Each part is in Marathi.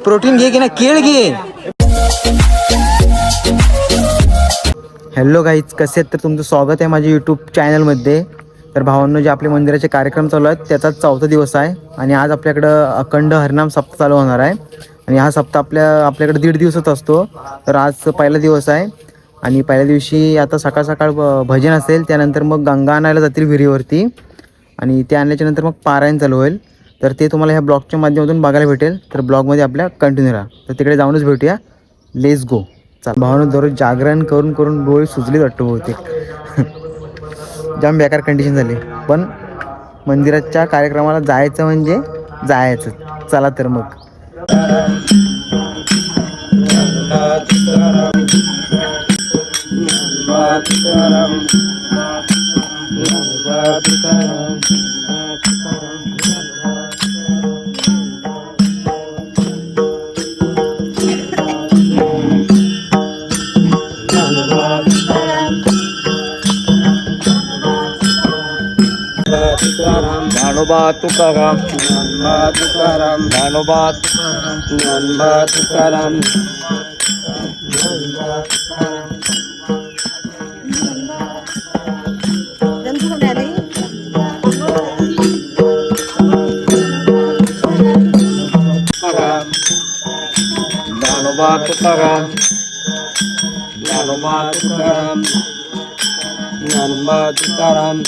प्रोटीन घे की ना, केळ घे. हॅलो गाईज, कसे आहेत? तर तुमचं स्वागत आहे माझ्या यूट्यूब चॅनलमध्ये. तर भावांनो, जे आपले मंदिराचे कार्यक्रम चालू आहेत त्याचा 4था दिवस आहे आणि आज आपल्याकडं अखंड हरिनाम सप्ताह चालू होणार आहे. आणि हा सप्ताह आपल्याकडे 1.5 दिवसाचा असतो. तर आज पहिला दिवस आहे आणि पहिल्या दिवशी आता सकाळ सकाळ भजन असेल, त्यानंतर मग गंगा आणायला जातील विहिरीवरती आणि ते आणल्याच्या नंतर मग पारायण चालू होईल. तर ते तुम्हाला ह्या ब्लॉगच्या माध्यमातून बघायला भेटेल. तर ब्लॉगमध्ये आपल्या कंटिन्यू राहा. तर तिकडे जाऊनच भेटूया. Let's go. भावानं दररोज जागरण करून करून डोळे सुजलीच वाटतं बहुतेक. जाम बेकार कंडिशन झाली, पण मंदिराच्या कार्यक्रमाला जायचं म्हणजे जायचं. चला तर मग. ज्ञानोबा तुकाराम, ज्ञानोबा तुकाराम, ज्ञानोबा तुकाराम, ज्ञानोबा तुकाराम. ज्ञानोबा तुकाराम, ज्ञानोबा तुकाराम, ज्ञानोबा तुकाराम.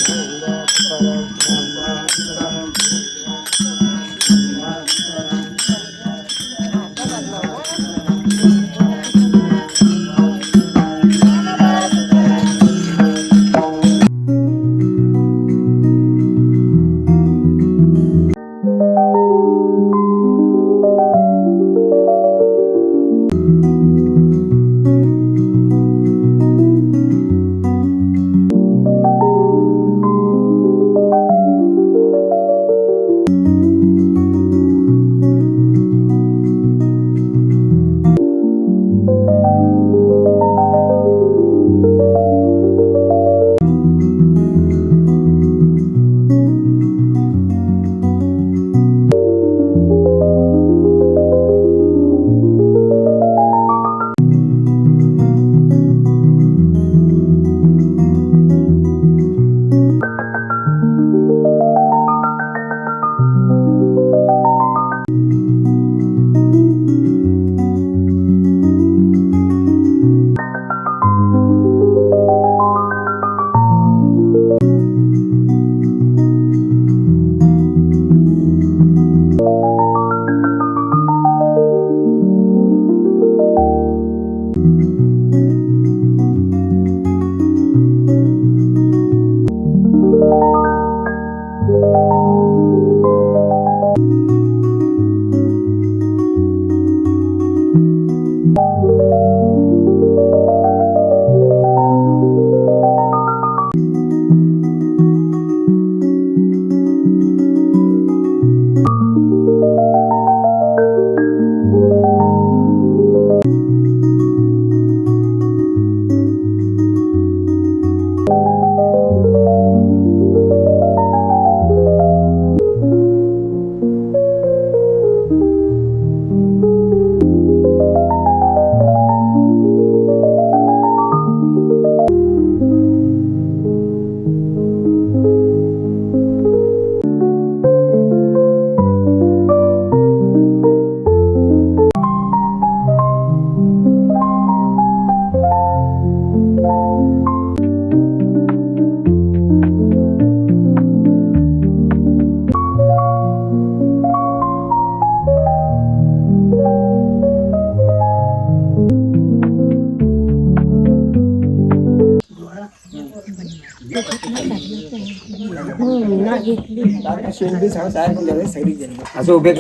असं उभे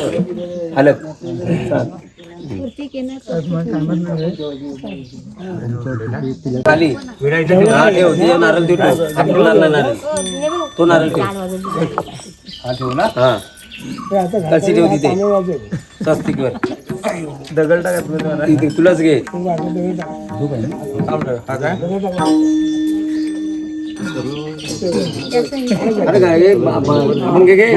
आलं खाली नारळ नारळ तो नारळ ठेव ना. हा कशी ठेव तिथे स्वस्तिकवर दगड टाकत तुलाच घे. अरे काय आपण घे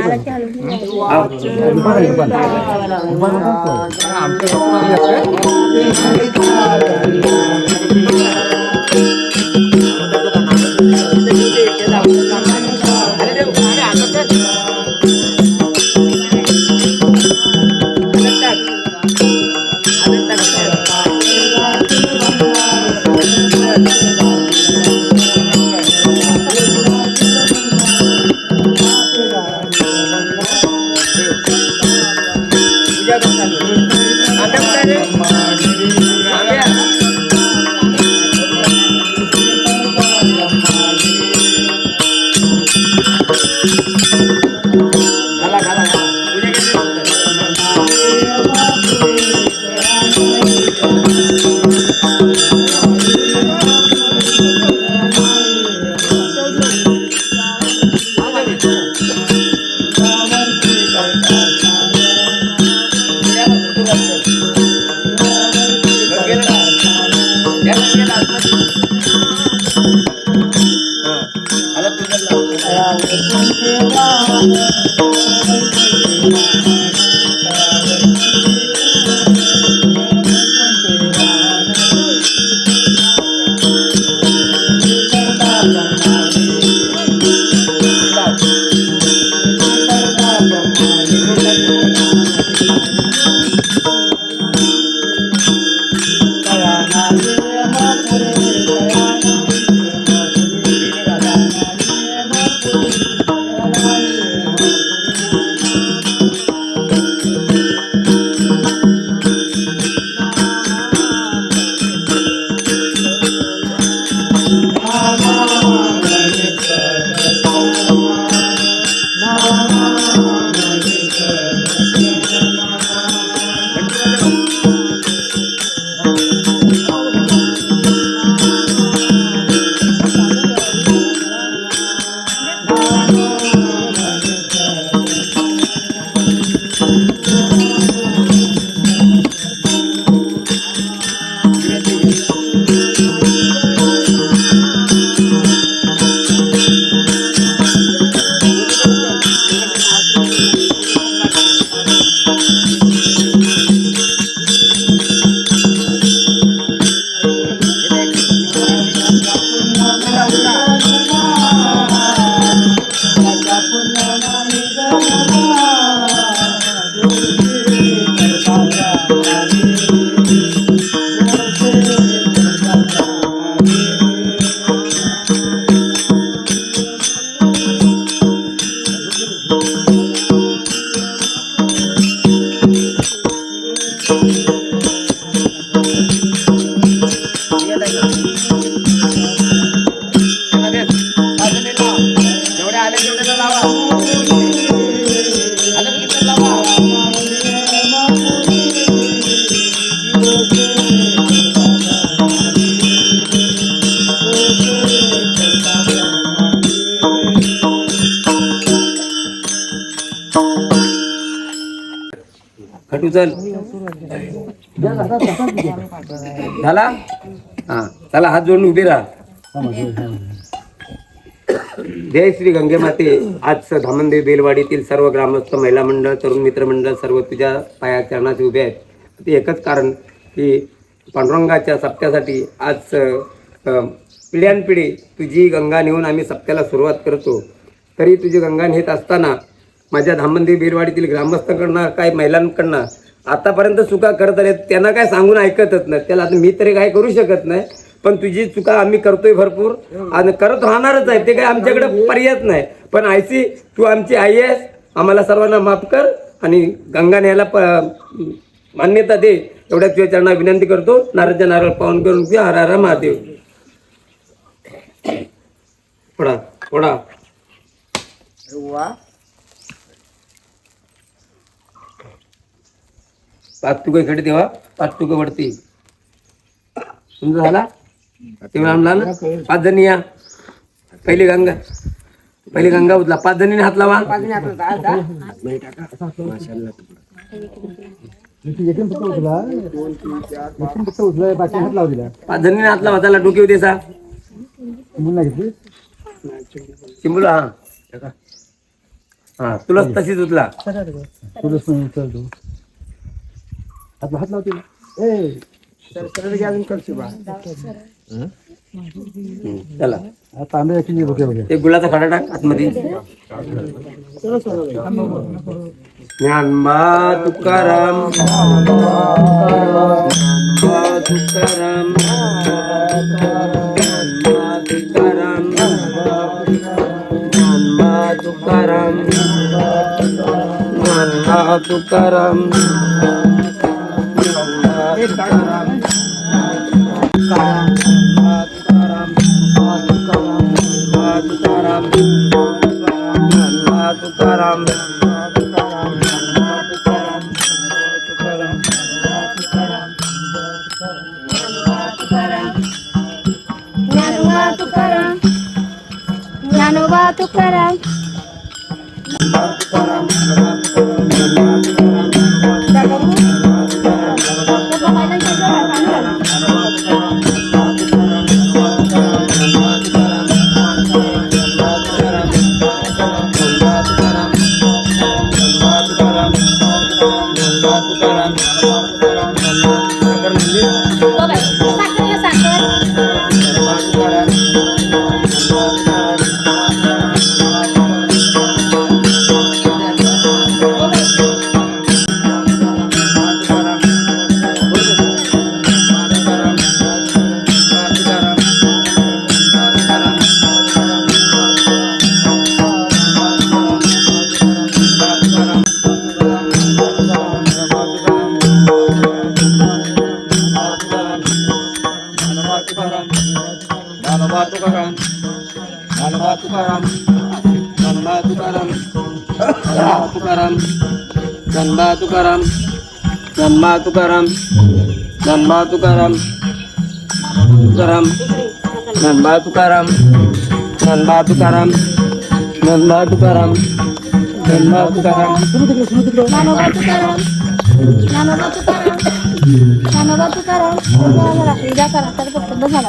खटू चल झाला हा चला हात जोडून उभे राहा. जय श्री गंगे माते. आज धामणदेव बेलवाडीतील सर्व ग्रामस्थ महिला मंडळ तरुण मित्र मंडळ सर्व तुझ्या पाया चरणाचे उभे आहेत. ते एकच कारण की पांडुरंगाच्या सप्त्यासाठी आज पिढ्यानपिढी तुझी गंगा नेऊन आम्ही सप्त्याला सुरुवात करतो. तरी तुझी गंगा नेत असताना माझ्या धामणदेव बेलवाडीतील ग्रामस्थांकडनं काय महिलांकडनं आतापर्यंत चुका करत आले त्यांना काय सांगून ऐकतच नाही. त्याला आता मी तरी काय करू शकत नाही. पण तुझी चुका आम्ही करतोय भरपूर आणि करत राहणारच आहे. ते काय आमच्याकडे पर्यायच नाही. पण आयसी तू आमची आई आहेस. आम्हाला सर्वांना माफ कर आणि गंगा न्यायला मान्यता दे एवढ्या तुझ्या चरणाला विनंती करतो. नारदच्या नारळ पावन करून घ्या. हर हर महादेव. थोडा थोडा पाच तुका इकडे तेव्हा पाच तुका वरती समजा झाला तेव्हा आणला ना. 5 जणी या. पहिली गंगा उचला. 5 जणीने हात लावा. 5 जणीने हात लावा. त्याला डोके देसा. चिंबूला हा तुला तशीच उचला. चला एक गुलाचा खडा टाक आतमध्ये. ज्ञानबा तुकाराम ज्ञानबा तुकाराम ज्ञानबा तुकाराम ज्ञानबा तुकाराम ज्ञानबा तुकाराम ज्ञानोबा तुकाराम ज्ञानबा तुकाराम ज्ञानबा तुकाराम ज्ञानबा तुकाराम तुकाराम ज्ञानबा तुकाराम ज्ञानबा तुकाराम ज्ञानबा तुकाराम ज्ञानबा तुकाराम ज्ञानोबा तुकाराम ज्ञानोबा तुकाराम ज्ञानोबा तुकाराम पूजा करा तर फक्त बघा.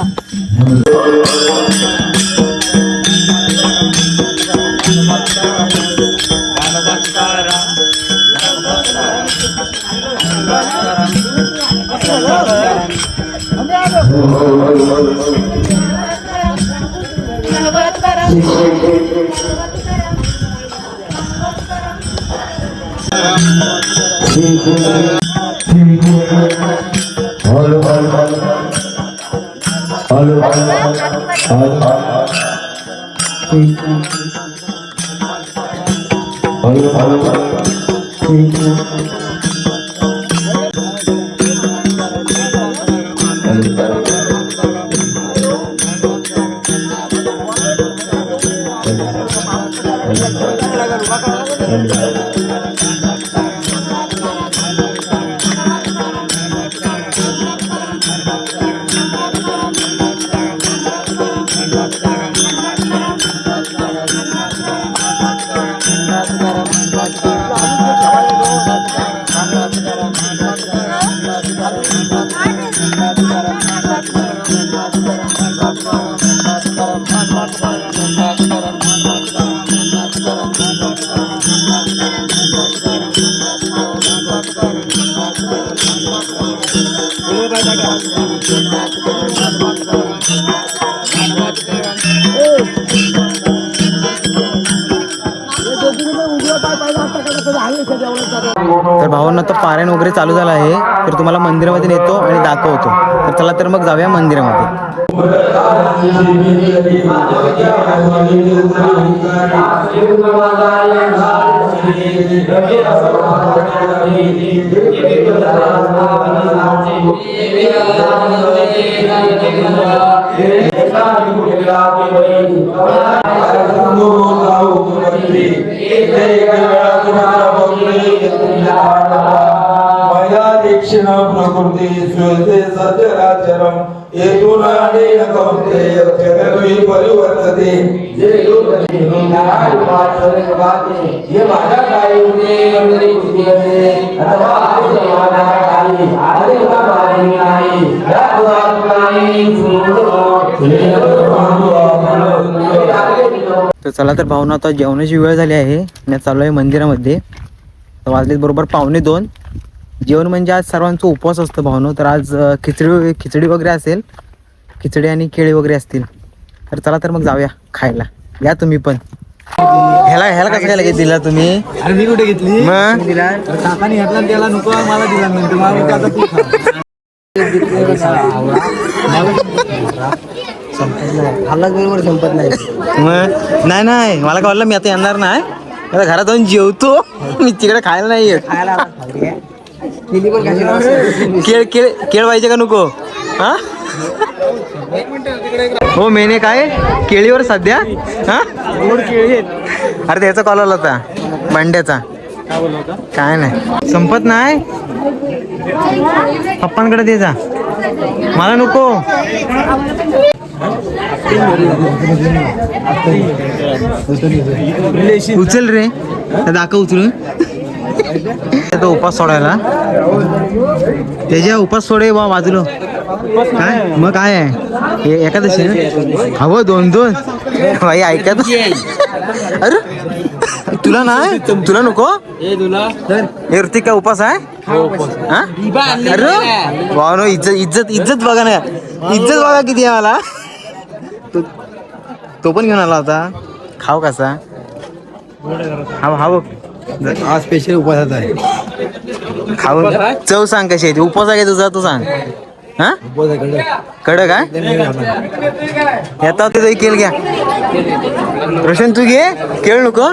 तर भावांना आता पारायण वगैरे चालू झालं आहे, तर तुम्हाला मंदिरामध्ये नेतो आणि दाखवतो. तर चला तर मग जाऊया मंदिरामध्ये. दीक्षिण प्रकृती स्वेते सत्यराचरम येतून अनेन कौंतेय जगद्वी परिवर्तते. जे लोक निघाल पाचन बाते ये माझ्या काही उदे मंदिरी कुटिये अथवा आज माझ्या काही आले बाबाई नाही या पुरातनाई सुनो हे बाबू आपण हे आले तर चला तर भावना आता जेवणाची वेळ झाली आहे आणि चालू आहे मंदिरामध्ये. तर वाजलेत बरोबर 1:45. जेवण म्हणजे आज सर्वांचा उपवास असतो भावनो. तर आज खिचडी वगैरे असेल. खिचडी आणि केळी वगैरे असतील. तर चला तर मग जाऊया खायला. या तुम्ही पण. ह्याला कसं काय लगेच दिला तुम्ही? अरे मी कुठे घेतली मग काकाने घेतला त्याला नको मला दिला नंतर मला आता तू खा. बरोबर संपत नाही. मग नाही मला काय वाटलं मी आता येणार नाही. आता घरात जाऊन जेवतो. मी तिकडे खायला नाही येत. केळ पाहिजे का नको? हा हो मेने काय केळीवर सध्या हा केळी अरे त्याचा कॉल आला होता बंड्याचा. काय नाही संपत नाही. पप्पांकडे दे जा मला नको. उचल रे दाखव उचलून. तो उपास सोडायला त्याच्या उपास सोडे बा बाजूला. काय मग काय आहे एकादशी हवं 2-2 भाई ऐकत. अरे तुला नाही तुला नको हे ऋतिक काय उपास आहे? अरे वाव इज्जत बघा ना. इज्जत बघा किती आहे मला. तो पण घेऊन आला होता. खाऊ कसा हा आज स्पेशल उपवासाचा आहे. खाऊन चव सांग कशी आहे ती. उपवास आहे तुझा तू सांग. हा कडक काय येता ते केळ घ्या. रोशन तू घे केळ नको.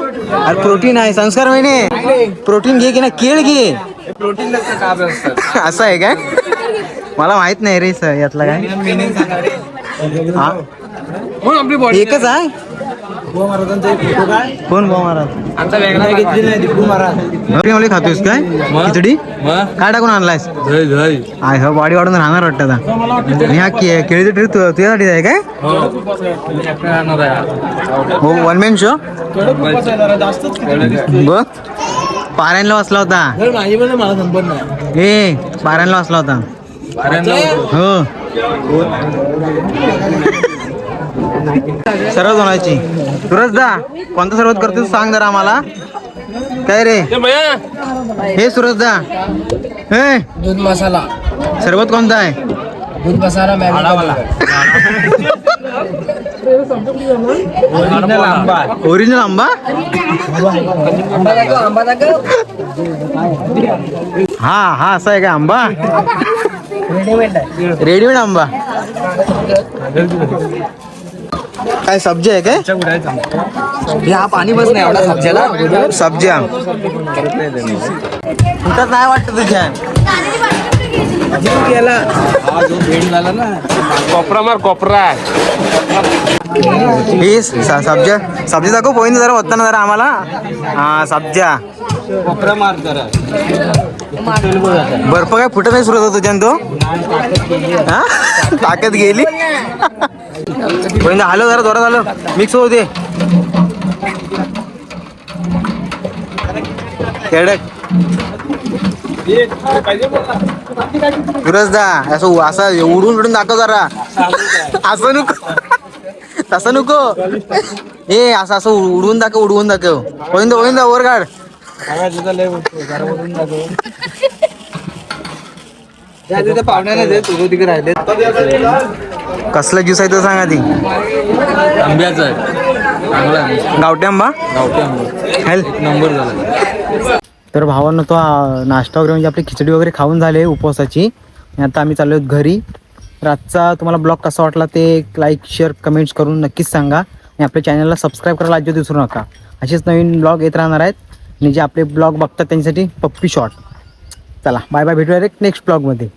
अरे प्रोटीन आहे संस्कार महिने. प्रोटीन घे की ना केळ घे. प्रोटीन असं आहे काय मला माहित नाही रे सर यातला काय. हा एकच आहे. कोण भाऊ महाराज आमचा वेगळा घेतली नाही दिपू महाराज. खातोयस काय खिचडी काय टाकून आणलायस? आय हा बॉडी वाढून राहणार वाटतं आता. आणि हा केळीचं ट्रीप तुझ्यासाठी आहे काय? हो 1 मॅन शो बघ. पाऱ्यांला वाचला होता. मला संपत नाही. ए पाऱ्यांला वाचला होता. हो सर्व होण्याची. सुरज दा कोणता सर्वत करतो सांग जरा आम्हाला. काय रे हे सुरज दा हे दूध मसाला सरबत कोणता आहे? दूध मसाला ओरिजिनल आंबा. हा असा आहे का आंबा? रेडीमेड आंबा काय सब्जी आहे काय? हा पाणी बस नाही एवढा सब्जीला. सब्ज्या कुठं नाही वाटत तुझ्या. कोपरा ही सब्जी दाखव पोहिंद जरा होता ना जरा आम्हाला. हा सब्ज्या कोपरा मार जरा. बर्फ काय फुटत नाही सुरत तुझ्या तो. हा ताकद गेली. हॅलो जरा जोरात आलो मिक्स होते. सुरज दा असं उडून दाखव जरा. असं नको तसं नको. ए असं उडवून दाखव. होईन वर काढ. पाहुण्याला तुझं तिकडे राहिले. कसला ज्यूस आहे तो सांगा ती. आंब्याचा आहे गावठी आंबा नंबर झाला. तर भावांनो तो नाश्ता वगैरे म्हणजे आपली खिचडी वगैरे खाऊन झाले उपवासाची. आणि आता आम्ही चाललो आहोत घरी. तर आजचा तुम्हाला ब्लॉग कसा वाटला ते लाईक शेअर कमेंट्स करून नक्कीच सांगा. आणि आपल्या चॅनलला सबस्क्राईब करायला अजिबात विसरू नका. असेच नवीन ब्लॉग येत राहणार आहेत. आणि जे आपले ब्लॉग बघतात त्यांच्यासाठी पप्पी शॉर्ट. चला बाय बाय भेटूया नेक्स्ट ब्लॉगमध्ये.